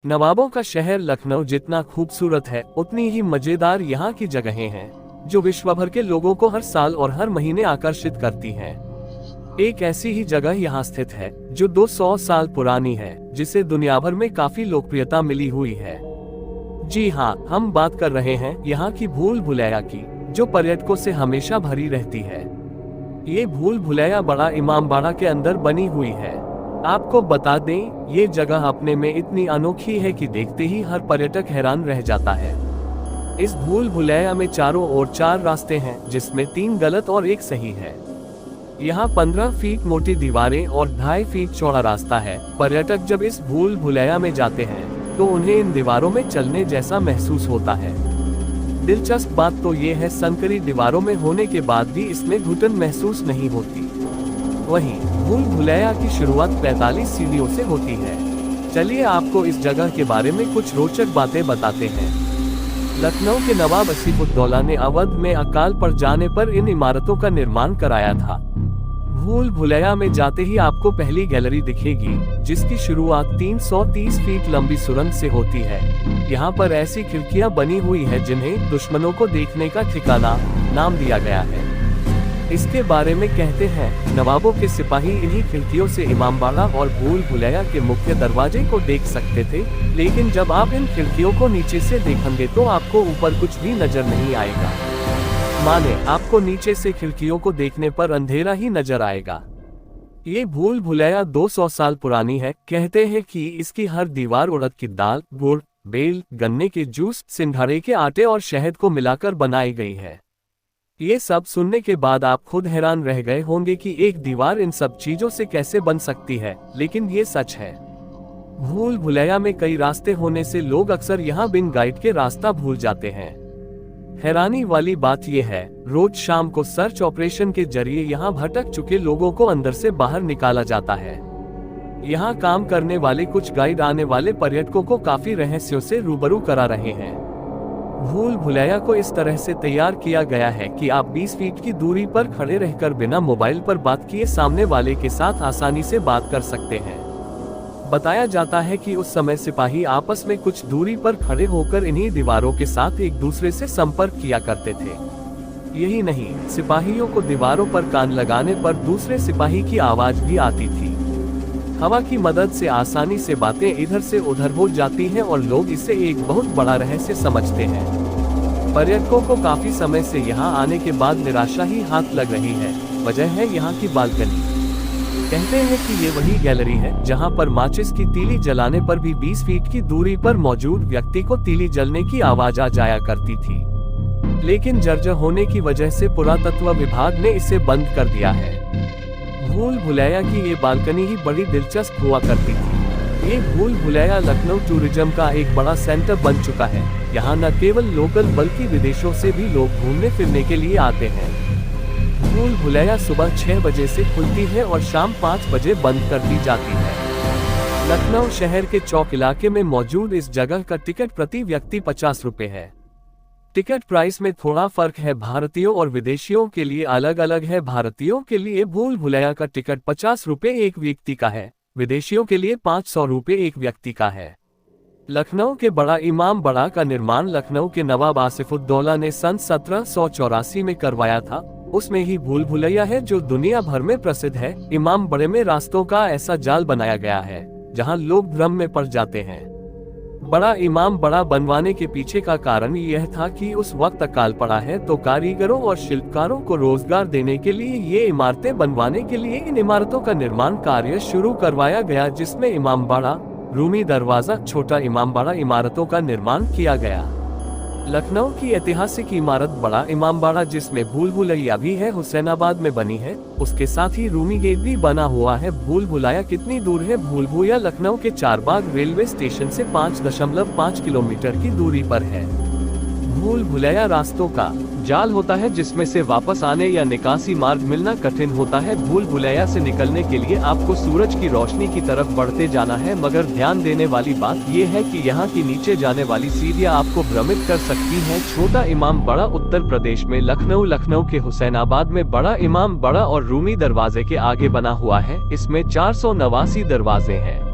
नवाबों का शहर लखनऊ जितना खूबसूरत है उतनी ही मजेदार यहाँ की जगहें हैं जो विश्व भर के लोगों को हर साल और हर महीने आकर्षित करती हैं। एक ऐसी ही जगह यहाँ स्थित है जो 200 साल पुरानी है, जिसे दुनिया भर में काफी लोकप्रियता मिली हुई है। जी हाँ, हम बात कर रहे हैं यहाँ की भूल भुलैया की, जो पर्यटकों से हमेशा भरी रहती है। ये भूल भुलैया बड़ा इमामबाड़ा के अंदर बनी हुई है। आपको बता दें, ये जगह अपने में इतनी अनोखी है कि देखते ही हर पर्यटक हैरान रह जाता है। इस भूल भुलैया में चारों ओर 4 रास्ते हैं, जिसमें 3 गलत और 1 सही है। यहाँ 15 फीट मोटी दीवारें और 2.5 फीट चौड़ा रास्ता है। पर्यटक जब इस भूल भुलैया में जाते हैं तो उन्हें इन दीवारों में चलने जैसा महसूस होता है। दिलचस्प बात तो ये है, संकरी दीवारों में होने के बाद भी इसमें घुटन महसूस नहीं होती। वहीं भूल भुलैया की शुरुआत 45 सीढ़ियों से होती है। चलिए आपको इस जगह के बारे में कुछ रोचक बातें बताते हैं। लखनऊ के नवाब आसिफउद्दौला ने अवध में अकाल पड़ जाने पर इन इमारतों का निर्माण कराया था। भूल भुलैया में जाते ही आपको पहली गैलरी दिखेगी, जिसकी शुरुआत 330 फीट लंबी सुरंग से होती है। यहाँ पर ऐसी खिड़कियाँ बनी हुई है जिन्हें दुश्मनों को देखने का ठिकाना नाम दिया गया है। इसके बारे में कहते हैं, नवाबों के सिपाही इन्हीं खिड़कियों से इमामबाड़ा और भूल भुलैया के मुख्य दरवाजे को देख सकते थे, लेकिन जब आप इन खिड़कियों को नीचे से देखेंगे तो आपको ऊपर कुछ भी नजर नहीं आएगा। माने आपको नीचे से खिड़कियों को देखने पर अंधेरा ही नजर आएगा। ये भूल भुलैया 200 साल पुरानी है। कहते हैं कि इसकी हर दीवार उड़द की दाल, गुड़, बेल, गन्ने के जूस, सिंघाड़े के आटे और शहद को मिलाकर बनाई गई है। ये सब सुनने के बाद आप खुद हैरान रह गए होंगे कि एक दीवार इन सब चीजों से कैसे बन सकती है, लेकिन ये सच है। भूल भुलैया में कई रास्ते होने से लोग अक्सर यहाँ बिन गाइड के रास्ता भूल जाते हैं। हैरानी वाली बात यह है, रोज शाम को सर्च ऑपरेशन के जरिए यहाँ भटक चुके लोगों को अंदर से बाहर निकाला जाता है। यहाँ काम करने वाले कुछ गाइड आने वाले पर्यटकों को काफी रहस्यों से रूबरू करा रहे हैं। भूल भुलैया को इस तरह से तैयार किया गया है कि आप 20 फीट की दूरी पर खड़े रहकर बिना मोबाइल पर बात किए सामने वाले के साथ आसानी से बात कर सकते हैं। बताया जाता है कि उस समय सिपाही आपस में कुछ दूरी पर खड़े होकर इन्हीं दीवारों के साथ एक दूसरे से संपर्क किया करते थे। यही नहीं, सिपाहियों को दीवारों पर कान लगाने पर दूसरे सिपाही की आवाज भी आती थी। हवा की मदद से आसानी से बातें इधर से उधर हो जाती हैं और लोग इसे एक बहुत बड़ा रहस्य समझते हैं। पर्यटकों को काफी समय से यहाँ आने के बाद निराशा ही हाथ लग रही है। वजह है यहाँ की बालकनी। कहते हैं कि ये वही गैलरी है जहाँ पर माचिस की तीली जलाने पर भी 20 फीट की दूरी पर मौजूद व्यक्ति को तीली जलने की आवाज आ जाया करती थी, लेकिन जर्जर होने की वजह से पुरातत्व विभाग ने इसे बंद कर दिया है। भूल भुलैया की ये बालकनी ही बड़ी दिलचस्प हुआ करती थी। ये भूल भुलैया लखनऊ टूरिज्म का एक बड़ा सेंटर बन चुका है। यहाँ न केवल लोकल बल्कि विदेशों से भी लोग घूमने फिरने के लिए आते हैं। भूल भुलैया सुबह 6 बजे से खुलती है और शाम 5 बजे बंद कर दी जाती है। लखनऊ शहर के चौक इलाके में मौजूद इस जगह का टिकट प्रति व्यक्ति 50 रुपए है। टिकट प्राइस में थोड़ा फर्क है, भारतीयों और विदेशियों के लिए अलग अलग है। भारतीयों के लिए भूल भुलैया का टिकट 50 रुपए एक व्यक्ति का है, विदेशियों के लिए 500 रुपए एक व्यक्ति का है। लखनऊ के बड़ा इमामबाड़ा का निर्माण लखनऊ के नवाब आसिफउद्दौला ने सन 1784 में करवाया था। उसमें ही भूल भुलैया है जो दुनिया भर में प्रसिद्ध है। इमामबाड़े में रास्तों का ऐसा जाल बनाया गया है जहां लोग भ्रम में पड़ जाते हैं। बड़ा इमामबाड़ा बनवाने के पीछे का कारण यह था कि उस वक्त अकाल पड़ा है, तो कारीगरों और शिल्पकारों को रोजगार देने के लिए ये इमारतें बनवाने के लिए इन इमारतों का निर्माण कार्य शुरू करवाया गया, जिसमें इमामबाड़ा, रूमी दरवाजा, छोटा इमामबाड़ा इमारतों का निर्माण किया गया। लखनऊ की ऐतिहासिक इमारत बड़ा इमामबाड़ा, जिसमें भूल भुलैया भी है, हुसैनाबाद में बनी है। उसके साथ ही रूमी गेट भी बना हुआ है। भूल भुलैया कितनी दूर है? भूल भुलैया लखनऊ के चारबाग रेलवे स्टेशन से 5.5 किलोमीटर की दूरी पर है। भूल भुलैया रास्तों का जाल होता है जिसमें से वापस आने या निकासी मार्ग मिलना कठिन होता है। भूल भुलैया से निकलने के लिए आपको सूरज की रोशनी की तरफ बढ़ते जाना है, मगर ध्यान देने वाली बात यह है कि यहाँ की नीचे जाने वाली सीढ़ियाँ आपको भ्रमित कर सकती हैं। छोटा इमामबाड़ा उत्तर प्रदेश में लखनऊ के हुसैनाबाद में बड़ा इमामबाड़ा और रूमी दरवाजे के आगे बना हुआ है। इसमें 489 दरवाजे हैं।